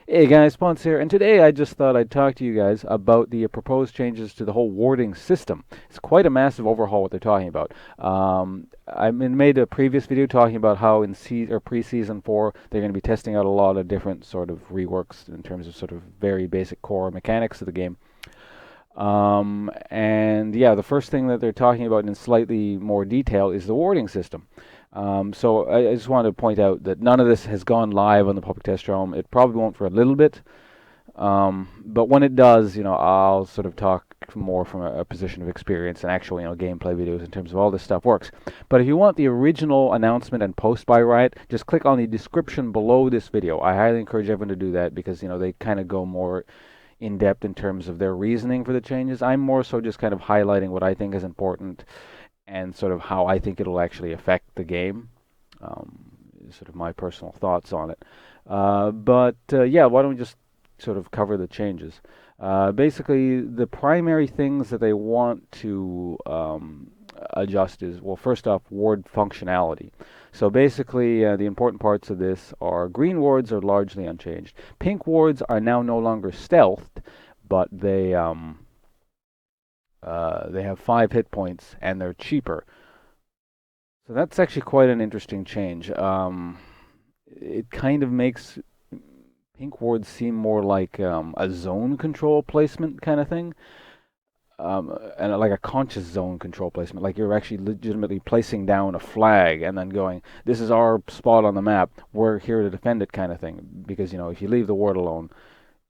Hey guys, Ponce here, and today I just thought I'd talk to you guys about the proposed changes to the whole warding system. It's quite a massive overhaul what they're talking about. Made a previous video talking about how in pre-season 4 they're going to be testing out a lot of different sort of reworks in terms of sort of very basic core mechanics of the game. And yeah, the first thing that they're talking about in slightly more detail is the warding system. So I just wanted to point out that none of this has gone live on the public test realm. It probably won't for a little bit, but when it does, I'll sort of talk more from a position of experience and actual, gameplay videos in terms of all this stuff works. But if you want the original announcement and post by Riot, just click on the description below this video. I highly encourage everyone to do that because, they kind of go more in depth in terms of their reasoning for the changes. I'm more so just kind of highlighting what I think is important and sort of how I think it'll actually affect the game. Sort of my personal thoughts on it. But yeah, why don't we just sort of cover the changes? Basically, the primary things that they want to adjust is, well, first off, ward functionality. So basically, the important parts of this are green wards are largely unchanged. Pink wards are now no longer stealthed, but they have 5 hit points and they're cheaper. So that's actually quite an interesting change. It kind of makes pink wards seem more like a zone control placement kind of thing, and like a conscious zone control placement. Like you're actually legitimately placing down a flag and then going, "This is our spot on the map. We're here to defend it," kind of thing. Because if you leave the ward alone,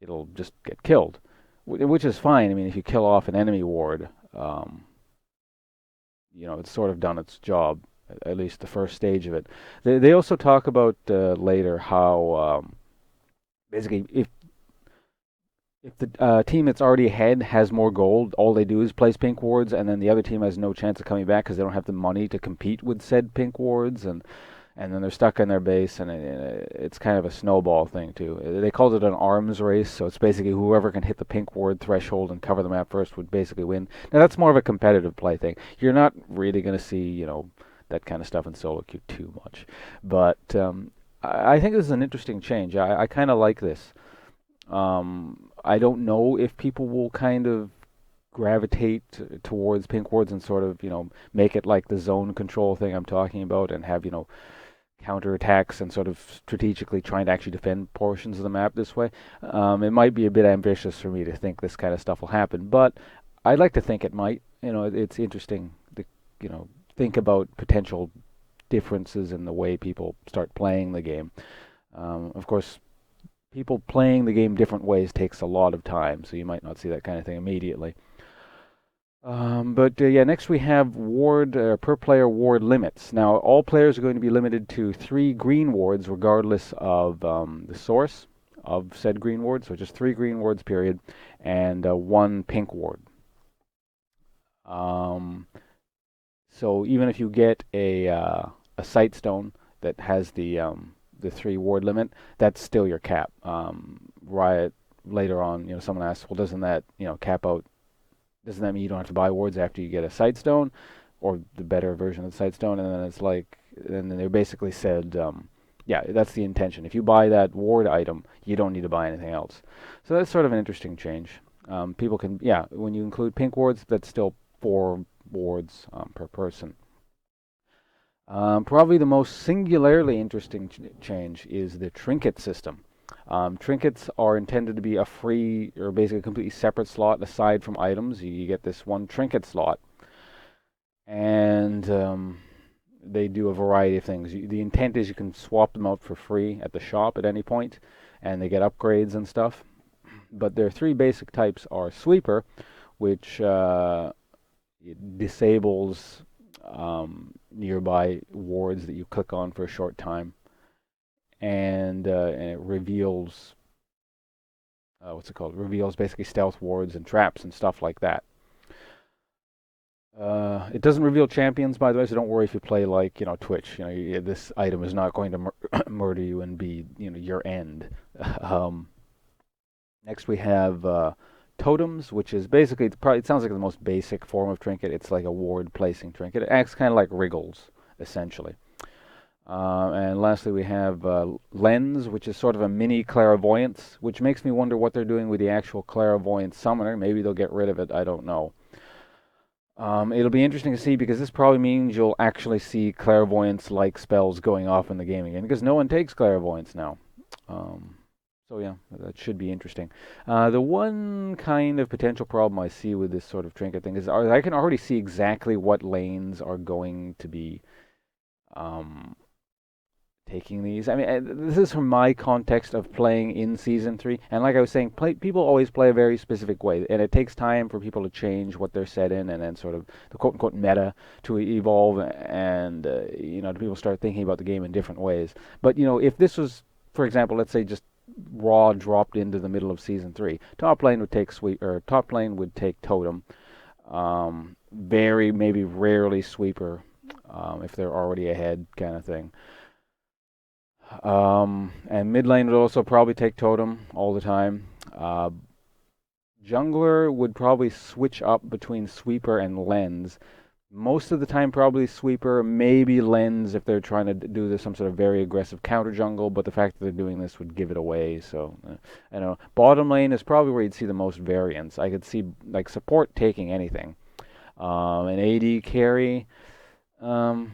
it'll just get killed, which is fine. I mean, if you kill off an enemy ward, it's sort of done its job, at least the first stage of it. They also talk about later how basically if the team that's already ahead has more gold, all they do is place pink wards, and then the other team has no chance of coming back because they don't have the money to compete with said pink wards, and then they're stuck in their base, and it's kind of a snowball thing too. They called it an arms race, so it's basically whoever can hit the pink ward threshold and cover the map first would basically win. Now that's more of a competitive play thing. You're not really going to see, that kind of stuff in solo queue too much, but I think this is an interesting change. I kind of like this. I don't know if people will kind of gravitate towards pink wards and sort of, make it like the zone control thing I'm talking about and have, counterattacks and sort of strategically trying to actually defend portions of the map this way. It might be a bit ambitious for me to think this kind of stuff will happen, but I'd like to think it might. It's interesting to, think about potential differences in the way people start playing the game. Of course, people playing the game different ways takes a lot of time, so you might not see that kind of thing immediately. But yeah, next we have ward per player ward limits. Now, all players are going to be limited to 3 green wards, regardless of the source of said green ward. So just 3 green wards, period, and 1 pink ward. Um, so even if you get a sight stone that has the 3 ward limit, that's still your cap. Riot later on, someone asked, well, doesn't that cap out? Doesn't that mean you don't have to buy wards after you get a sight stone, or the better version of the sight stone? And then it's like, and then they basically said, yeah, that's the intention. If you buy that ward item, you don't need to buy anything else. So that's sort of an interesting change. People can, yeah, when you include pink wards, that's still 4 wards per person. Probably the most singularly interesting change is the trinket system. Trinkets are intended to be a free or basically a completely separate slot aside from items. You get this one trinket slot, and they do a variety of things. The intent is you can swap them out for free at the shop at any point, and they get upgrades and stuff. But their 3 basic types are sweeper, which it disables nearby wards that you click on for a short time, and it reveals what's it called? Reveals basically stealth wards and traps and stuff like that. It doesn't reveal champions, by the way, so don't worry if you play like Twitch. This item is not going to murder you and be your end. Um, Next we have totems, which is basically it sounds like the most basic form of trinket. It's like a ward placing trinket. It acts kind of like wriggles, essentially. And lastly, we have Lens, which is sort of a mini clairvoyance, which makes me wonder what they're doing with the actual clairvoyance summoner. Maybe they'll get rid of it. I don't know. It'll be interesting to see because this probably means you'll actually see clairvoyance-like spells going off in the game again because no one takes clairvoyance now. Um, so yeah, that should be interesting. The one kind of potential problem I see with this sort of trinket thing is I can already see exactly what lanes are going to be um, taking these. I mean, this is from my context of playing in season three, and like I was saying, people always play a very specific way, and it takes time for people to change what they're set in, and then sort of the quote unquote meta to evolve, and people start thinking about the game in different ways. But if this was, for example, let's say just raw dropped into the middle of season three, top lane would take sweep, or top lane would take totem, very maybe rarely sweeper, if they're already ahead, kind of thing. And mid lane would also probably take totem all the time. Jungler would probably switch up between sweeper and lens. Most of the time, probably sweeper, maybe lens if they're trying to do this some sort of very aggressive counter jungle. But the fact that they're doing this would give it away. So I don't know. Bottom lane is probably where you'd see the most variance. I could see like support taking anything. An AD carry. Um,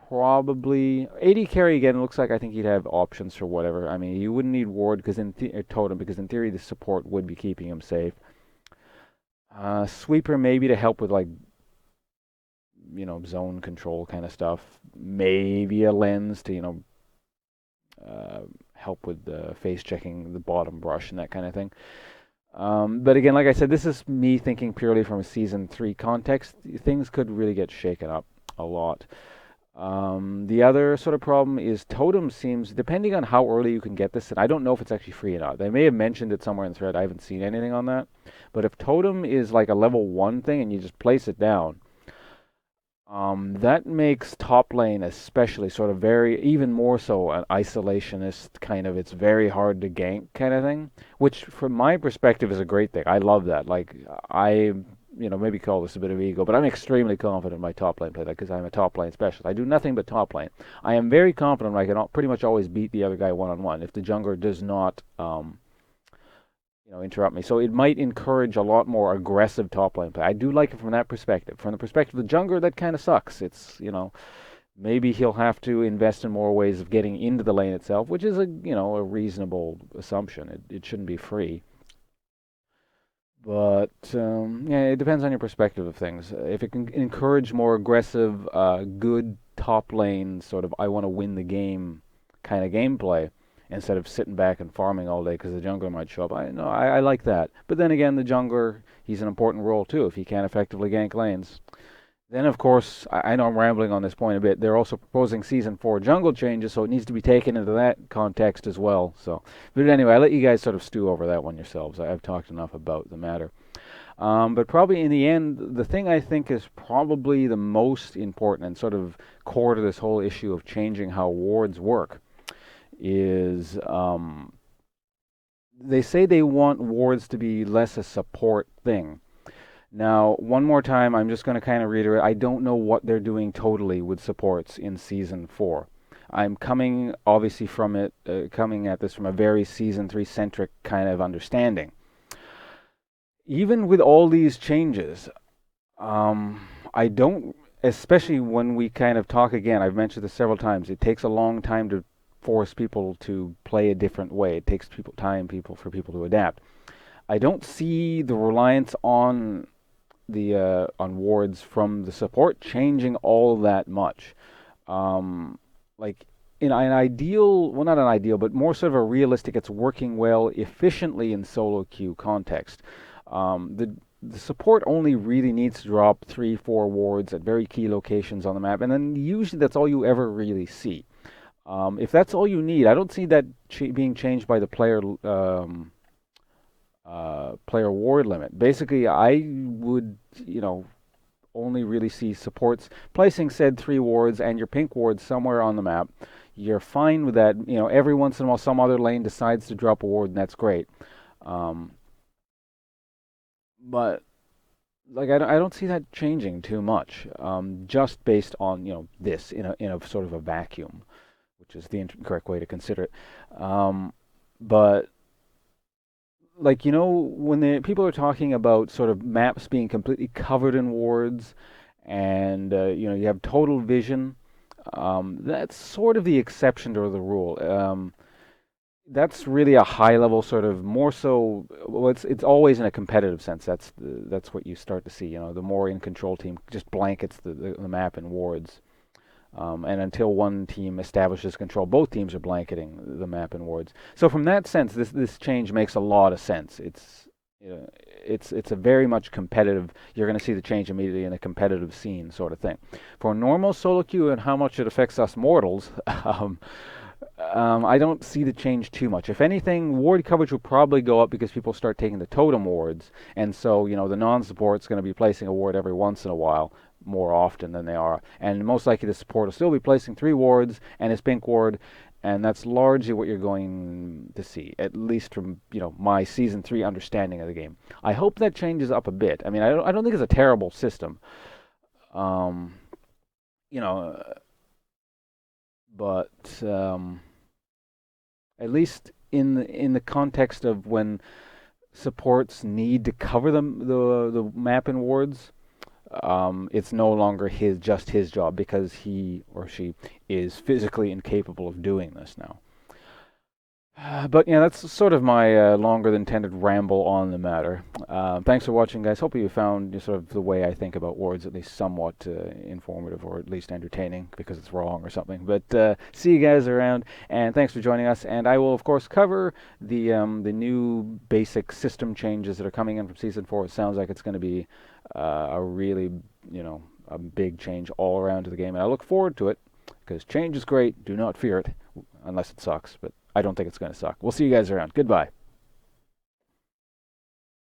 Probably AD carry again. Looks like I think he'd have options for whatever. I mean, you wouldn't need ward because totem because in theory the support would be keeping him safe. Sweeper maybe to help with like zone control kind of stuff. Maybe a lens to uh, help with face checking the bottom brush and that kind of thing. But again, like I said, this is me thinking purely from a season three context. Things could really get shaken up a lot. The other sort of problem is Totem seems, depending on how early you can get this, and I don't know if it's actually free or not. They may have mentioned it somewhere in the thread. I haven't seen anything on that. But if Totem is like a level 1 thing and you just place it down, that makes top lane especially sort of very, even more so an isolationist kind of, it's very hard to gank kind of thing, which from my perspective is a great thing. I love that. Like, maybe call this a bit of ego, but I'm extremely confident in my top lane play because I'm a top lane specialist. I do nothing but top lane. I am very confident I can pretty much always beat the other guy one-on-one if the jungler does not interrupt me. So it might encourage a lot more aggressive top lane play. I do like it from that perspective. From the perspective of the jungler, that kind of sucks. It's, maybe he'll have to invest in more ways of getting into the lane itself, which is a reasonable assumption. It shouldn't be free. But yeah, it depends on your perspective of things. If it can encourage more aggressive, good top lane sort of I want to win the game kind of gameplay instead of sitting back and farming all day because the jungler might show up. I like that. But then again, the jungler he's an important role too if he can't effectively gank lanes. Then, of course, I know I'm rambling on this point a bit. They're also proposing season 4 jungle changes, so it needs to be taken into that context as well. So, but anyway, I'll let you guys sort of stew over that one yourselves. I've talked enough about the matter. But probably in the end, the thing I think is probably the most important and sort of core to this whole issue of changing how wards work is they say they want wards to be less a support thing. Now, one more time, I'm just going to kind of reiterate. I don't know what they're doing totally with supports in season 4. I'm coming, obviously, from it, coming at this from a very season 3 centric kind of understanding. Even with all these changes, I don't, especially when we kind of talk again, I've mentioned this several times, it takes a long time to force people to play a different way. It takes for people to adapt. I don't see the reliance on wards from the support changing all that much. Like in an ideal, well, not an ideal, but more sort of a realistic, it's working well efficiently in solo queue context. The support only really needs to drop 3, 4 wards at very key locations on the map, and then usually that's all you ever really see. If that's all you need, I don't see that being changed by the player ward limit. Basically, I would, only really see supports placing said 3 wards and your pink ward somewhere on the map. You're fine with that. Every once in a while, some other lane decides to drop a ward, and that's great. Um, but like I don't see that changing too much, just based on this in a sort of a vacuum. which is the incorrect way to consider it. But like when the people are talking about sort of maps being completely covered in wards, and you have total vision, that's sort of the exception to the rule. That's really a high level sort of more so. Well, it's always in a competitive sense. That's what you start to see. The more in control team just blankets the map in wards. And until one team establishes control, both teams are blanketing the map in wards. So from that sense, this change makes a lot of sense. It's a very much competitive. You're going to see the change immediately in a competitive scene sort of thing. For normal solo queue and how much it affects us mortals, I don't see the change too much. If anything, ward coverage will probably go up because people start taking the totem wards, and so the non-support's going to be placing a ward every once in a while, more often than they are, and most likely the support will still be placing 3 wards and his pink ward, and that's largely what you're going to see, at least from my season 3 understanding of the game. I hope that changes up a bit. I mean, I don't think it's a terrible system, um, you know, but at least in the context of when supports need to cover the map in wards, it's no longer just his job because he or she is physically incapable of doing this now. But yeah, that's sort of my longer than intended ramble on the matter. Thanks for watching, guys. Hope you found sort of the way I think about words at least somewhat informative, or at least entertaining, because it's wrong or something. But see you guys around, and thanks for joining us. And I will, of course, cover the new basic system changes that are coming in from Season 4. It sounds like it's going to be a really, a big change all around to the game, and I look forward to it, because change is great. Do not fear it, unless it sucks, but I don't think it's going to suck. We'll see you guys around. Goodbye.